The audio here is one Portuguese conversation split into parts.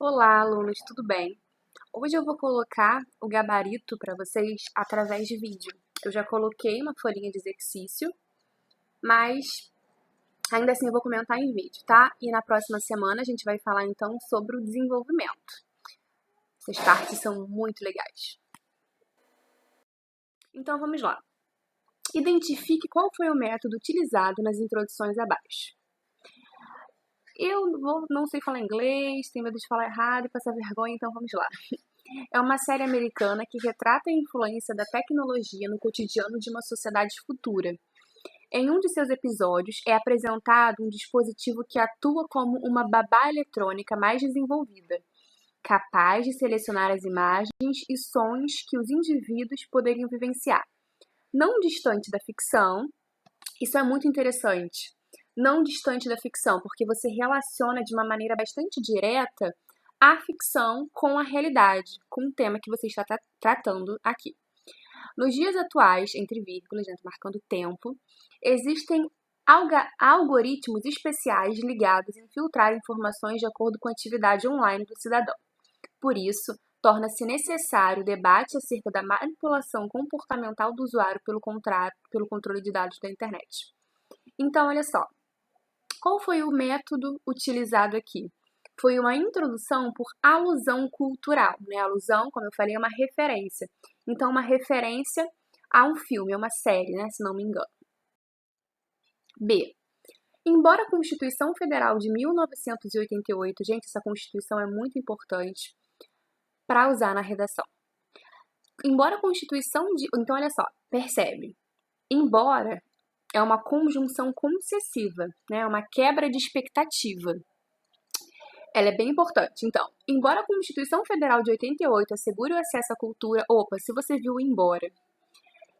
Olá, alunos, tudo bem? Hoje eu vou colocar o gabarito para vocês através de vídeo. Eu já coloquei uma folhinha de exercício, mas ainda assim eu vou comentar em vídeo, tá? E na próxima semana a gente vai falar então sobre o desenvolvimento. Essas partes são muito legais. Então vamos lá. Identifique qual foi o método utilizado nas introduções abaixo. Não sei falar inglês, tenho medo de falar errado e passar vergonha, então vamos lá. É uma série americana que retrata a influência da tecnologia no cotidiano de uma sociedade futura. Em um de seus episódios, é apresentado um dispositivo que atua como uma babá eletrônica mais desenvolvida, capaz de selecionar as imagens e sons que os indivíduos poderiam vivenciar. Não distante da ficção, isso é muito interessante. Não distante da ficção, porque você relaciona de uma maneira bastante direta a ficção com a realidade, com o tema que você está tratando aqui. Nos dias atuais, entre vírgulas, marcando tempo, existem algoritmos especiais ligados em filtrar informações de acordo com a atividade online do cidadão. Por isso, torna-se necessário o debate acerca da manipulação comportamental do usuário pelo controle de dados da internet. Então, olha só, qual foi o método utilizado aqui? Foi uma introdução por alusão cultural, né? Alusão, como eu falei, é uma referência. Então, uma referência a um filme, a uma série, né? Se não me engano. B. Embora a Constituição Federal de 1988, gente, essa Constituição é muito importante para usar na redação. Embora a Constituição de... Então, olha só, percebe. Embora é uma conjunção concessiva, né? Uma quebra de expectativa. Ela é bem importante. Então, embora a Constituição Federal de 88 assegure o acesso à cultura... Opa, se você viu embora,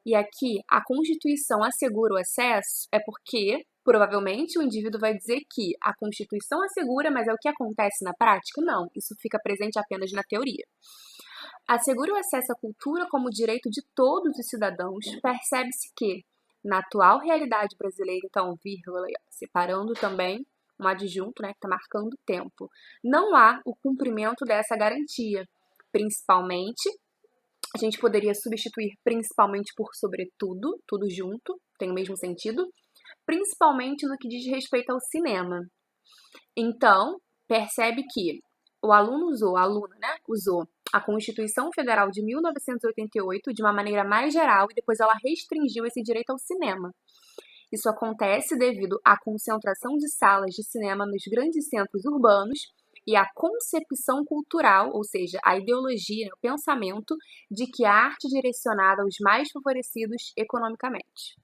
e aqui a Constituição assegura o acesso, é porque, provavelmente, o indivíduo vai dizer que a Constituição assegura, mas é o que acontece na prática? Não, isso fica presente apenas na teoria. Assegura o acesso à cultura como direito de todos os cidadãos, percebe-se que, na atual realidade brasileira, então, vírgula, separando também um adjunto, né, que está marcando o tempo, não há o cumprimento dessa garantia, principalmente, a gente poderia substituir principalmente por sobretudo, tudo junto, tem o mesmo sentido, principalmente no que diz respeito ao cinema. Então, percebe que o aluno usou, a aluna, né, usou a Constituição Federal de 1988 de uma maneira mais geral e depois ela restringiu esse direito ao cinema. Isso acontece devido à concentração de salas de cinema nos grandes centros urbanos e à concepção cultural, ou seja, a ideologia, o pensamento de que a arte é direcionada aos mais favorecidos economicamente.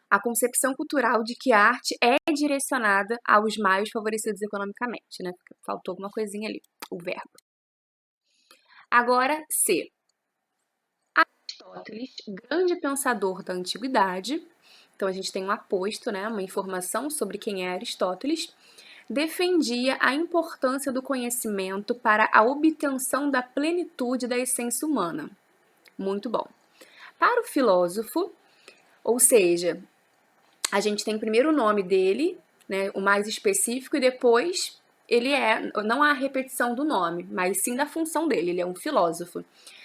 A concepção cultural de que a arte é direcionada aos mais favorecidos economicamente, né? Faltou alguma coisinha ali, o verbo. Agora, C. Aristóteles, grande pensador da antiguidade, então a gente tem um aposto, né, uma informação sobre quem é Aristóteles, defendia a importância do conhecimento para a obtenção da plenitude da essência humana. Muito bom. Para o filósofo, ou seja, a gente tem primeiro o nome dele, né, o mais específico, e depois não há repetição do nome, mas sim da função dele, ele é um filósofo.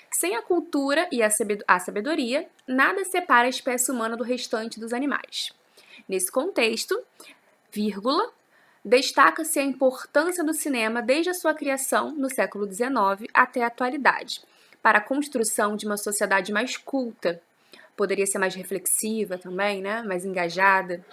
Sem a cultura e a sabedoria, nada separa a espécie humana do restante dos animais. Nesse contexto, vírgula, destaca-se a importância do cinema desde a sua criação, no século XIX, até a atualidade, para a construção de uma sociedade mais culta. Poderia ser mais reflexiva também, né? Mais engajada.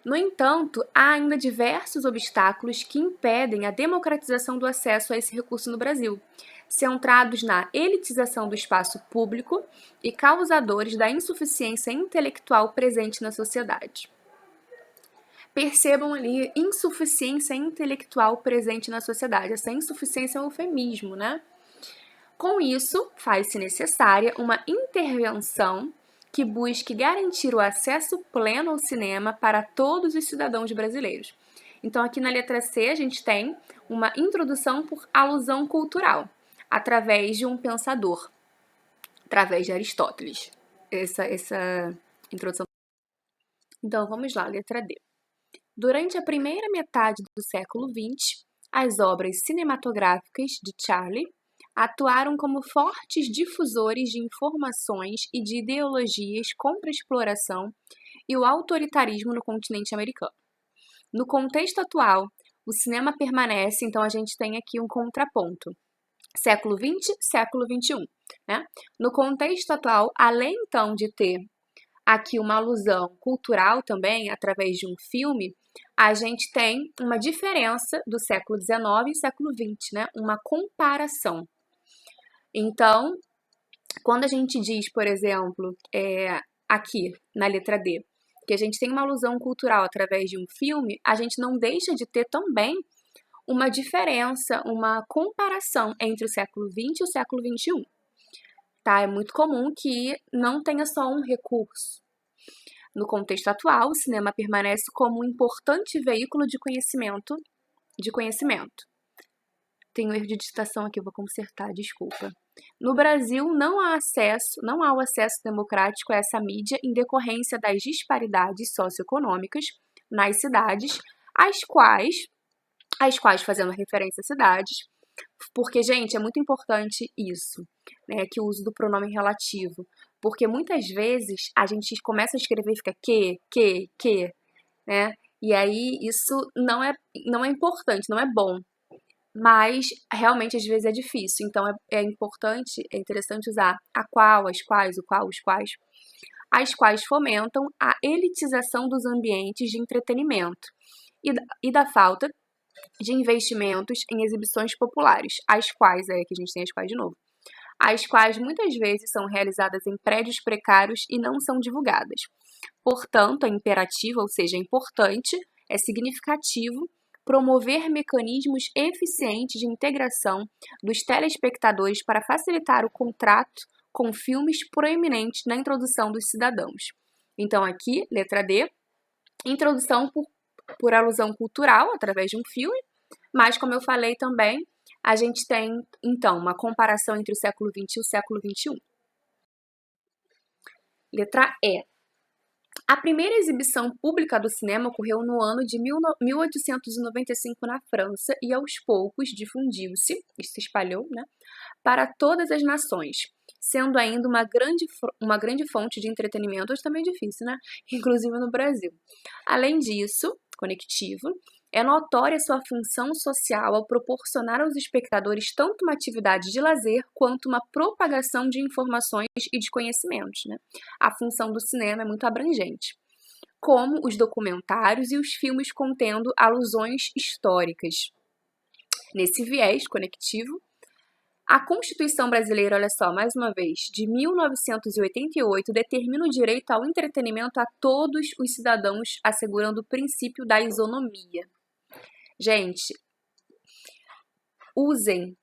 No entanto, há ainda diversos obstáculos que impedem a democratização do acesso a esse recurso no Brasil, centrados na elitização do espaço público e causadores da insuficiência intelectual presente na sociedade. Percebam ali insuficiência intelectual presente na sociedade. Essa insuficiência é um eufemismo, né? Com isso, faz-se necessária uma intervenção que busque garantir o acesso pleno ao cinema para todos os cidadãos brasileiros. Então, aqui na letra C, a gente tem uma introdução por alusão cultural, através de um pensador, através de Aristóteles. Essa introdução. Então, vamos lá, letra D. Durante a primeira metade do século XX, as obras cinematográficas de Charlie atuaram como fortes difusores de informações e de ideologias contra a exploração e o autoritarismo no continente americano. No contexto atual, o cinema permanece, então a gente tem aqui um contraponto. Século XX, século XXI. Né? No contexto atual, além então de ter aqui uma alusão cultural também, através de um filme, a gente tem uma diferença do século XIX e século XX, né? Uma comparação. Então, quando a gente diz, por exemplo, aqui na letra D, que a gente tem uma alusão cultural através de um filme, a gente não deixa de ter também uma diferença, uma comparação entre o século XX e o século XXI. Tá? É muito comum que não tenha só um recurso. No contexto atual, o cinema permanece como um importante veículo de conhecimento. Tem um erro de digitação aqui, eu vou consertar, desculpa. No Brasil, não há o acesso democrático a essa mídia em decorrência das disparidades socioeconômicas nas cidades, às quais fazendo referência às cidades, porque, gente, é muito importante isso, né, que o uso do pronome relativo, porque muitas vezes a gente começa a escrever e fica que, né, e aí isso não é importante, não é bom, mas realmente às vezes é difícil, então é interessante usar a qual, as quais, o qual, os quais, as quais fomentam a elitização dos ambientes de entretenimento e da falta de investimentos em exibições populares, as quais, que a gente tem as quais de novo, as quais muitas vezes são realizadas em prédios precários e não são divulgadas. Portanto, é imperativo, ou seja, é importante, é significativo promover mecanismos eficientes de integração dos telespectadores para facilitar o contrato com filmes proeminentes na introdução dos cidadãos. Então, aqui, letra D, introdução por alusão cultural, através de um filme, mas, como eu falei também, a gente tem, então, uma comparação entre o século XX e o século XXI. Letra E. A primeira exibição pública do cinema ocorreu no ano de 1895 na França e, aos poucos, difundiu-se, se espalhou, né, para todas as nações, sendo ainda uma grande fonte de entretenimento, hoje também é difícil, né? Inclusive no Brasil. Além disso, conectivo, é notória sua função social ao proporcionar aos espectadores tanto uma atividade de lazer quanto uma propagação de informações e de conhecimentos, né? A função do cinema é muito abrangente, como os documentários e os filmes contendo alusões históricas. Nesse viés conectivo, a Constituição brasileira, olha só, mais uma vez, de 1988, determina o direito ao entretenimento a todos os cidadãos, assegurando o princípio da isonomia. Gente, usem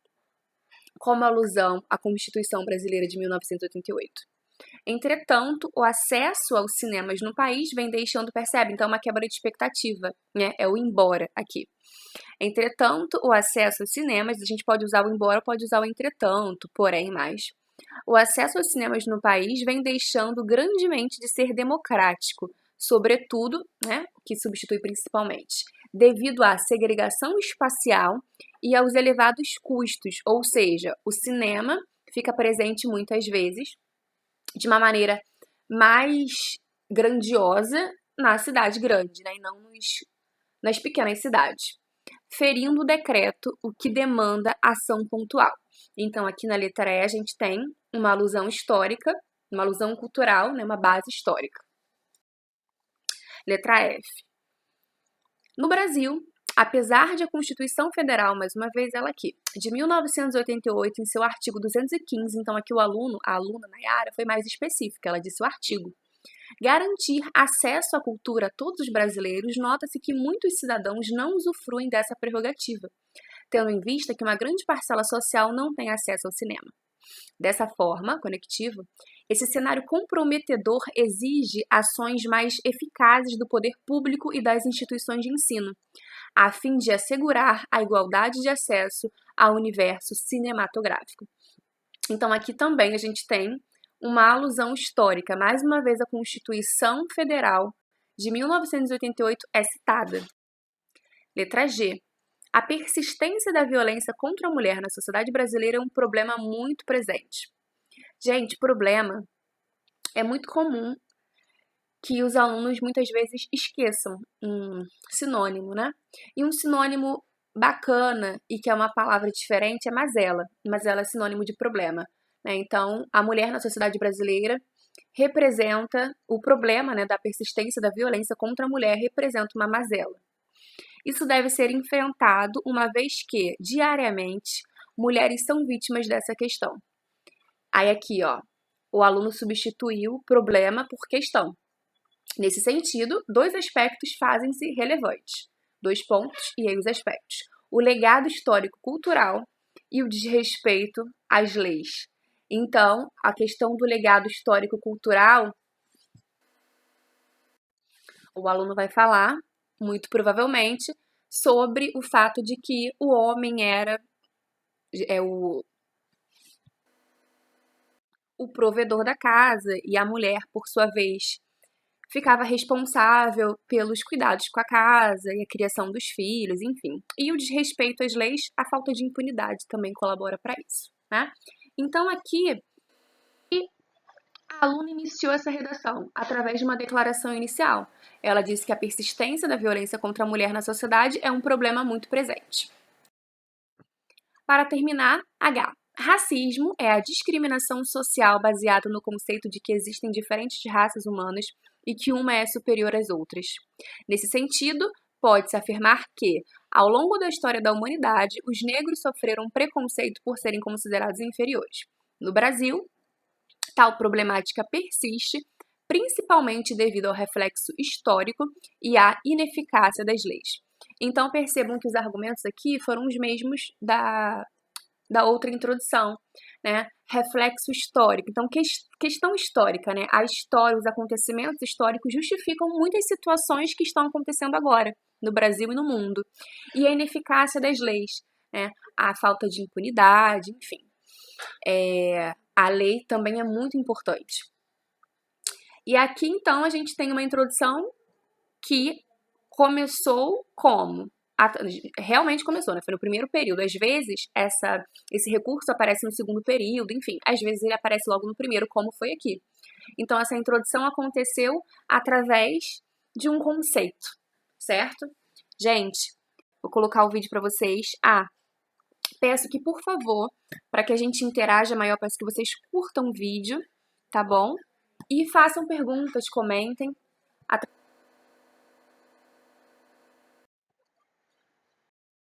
como alusão a Constituição brasileira de 1988. Entretanto, o acesso aos cinemas no país vem deixando, percebe? Então, uma quebra de expectativa, né? É o embora aqui. Entretanto, o acesso aos cinemas, a gente pode usar o embora, pode usar o entretanto, porém mais. O acesso aos cinemas no país vem deixando grandemente de ser democrático, sobretudo, né, que substitui principalmente, devido à segregação espacial e aos elevados custos, ou seja, o cinema fica presente muitas vezes de uma maneira mais grandiosa na cidade grande, né, e não nas pequenas cidades, ferindo o decreto, o que demanda ação pontual. Então, aqui na letra E, a gente tem uma alusão histórica, uma alusão cultural, né, uma base histórica. Letra F. No Brasil, apesar de a Constituição Federal, mais uma vez ela aqui, de 1988, em seu artigo 215, então aqui a aluna Nayara, foi mais específica, ela disse o artigo. Garantir acesso à cultura a todos os brasileiros, nota-se que muitos cidadãos não usufruem dessa prerrogativa, tendo em vista que uma grande parcela social não tem acesso ao cinema. Dessa forma, conectivo, esse cenário comprometedor exige ações mais eficazes do poder público e das instituições de ensino, a fim de assegurar a igualdade de acesso ao universo cinematográfico. Então, aqui também a gente tem uma alusão histórica, mais uma vez a Constituição Federal, de 1988 é citada. Letra G. A persistência da violência contra a mulher na sociedade brasileira é um problema muito presente. Gente, problema é muito comum que os alunos muitas vezes esqueçam um sinônimo, né? E um sinônimo bacana e que é uma palavra diferente é mazela. Mazela é sinônimo de problema, né? Então, a mulher na sociedade brasileira representa o problema, né, da persistência da violência contra a mulher, representa uma mazela. Isso deve ser enfrentado uma vez que, diariamente, mulheres são vítimas dessa questão. Aí aqui, ó, o aluno substituiu problema por questão. Nesse sentido, dois aspectos fazem-se relevantes. 2 pontos e aí os aspectos. O legado histórico-cultural e o desrespeito às leis. Então, a questão do legado histórico-cultural, o aluno vai falar, muito provavelmente, sobre o fato de que o homem era o provedor da casa e a mulher, por sua vez, ficava responsável pelos cuidados com a casa e a criação dos filhos, enfim. E o desrespeito às leis, a falta de impunidade também colabora para isso, né? Então aqui a aluna iniciou essa redação através de uma declaração inicial. Ela disse que a persistência da violência contra a mulher na sociedade é um problema muito presente. Para terminar, H. Racismo é a discriminação social baseada no conceito de que existem diferentes raças humanas e que uma é superior às outras. Nesse sentido, pode-se afirmar que, ao longo da história da humanidade, os negros sofreram preconceito por serem considerados inferiores. No Brasil, tal problemática persiste, principalmente devido ao reflexo histórico e à ineficácia das leis. Então, percebam que os argumentos aqui foram os mesmos da outra introdução, né? Reflexo histórico. Então, questão histórica, né? A história, os acontecimentos históricos justificam muitas situações que estão acontecendo agora, no Brasil e no mundo. E a ineficácia das leis, né? A falta de impunidade, enfim. A lei também é muito importante. E aqui, então, a gente tem uma introdução que começou como? Realmente começou, né? Foi no primeiro período. Às vezes, esse recurso aparece no segundo período, enfim. Às vezes ele aparece logo no primeiro, como foi aqui. Então, essa introdução aconteceu através de um conceito, certo? Gente, vou colocar o vídeo para vocês. Peço que, por favor, para que a gente interaja maior, peço que vocês curtam o vídeo, tá bom? E façam perguntas, comentem,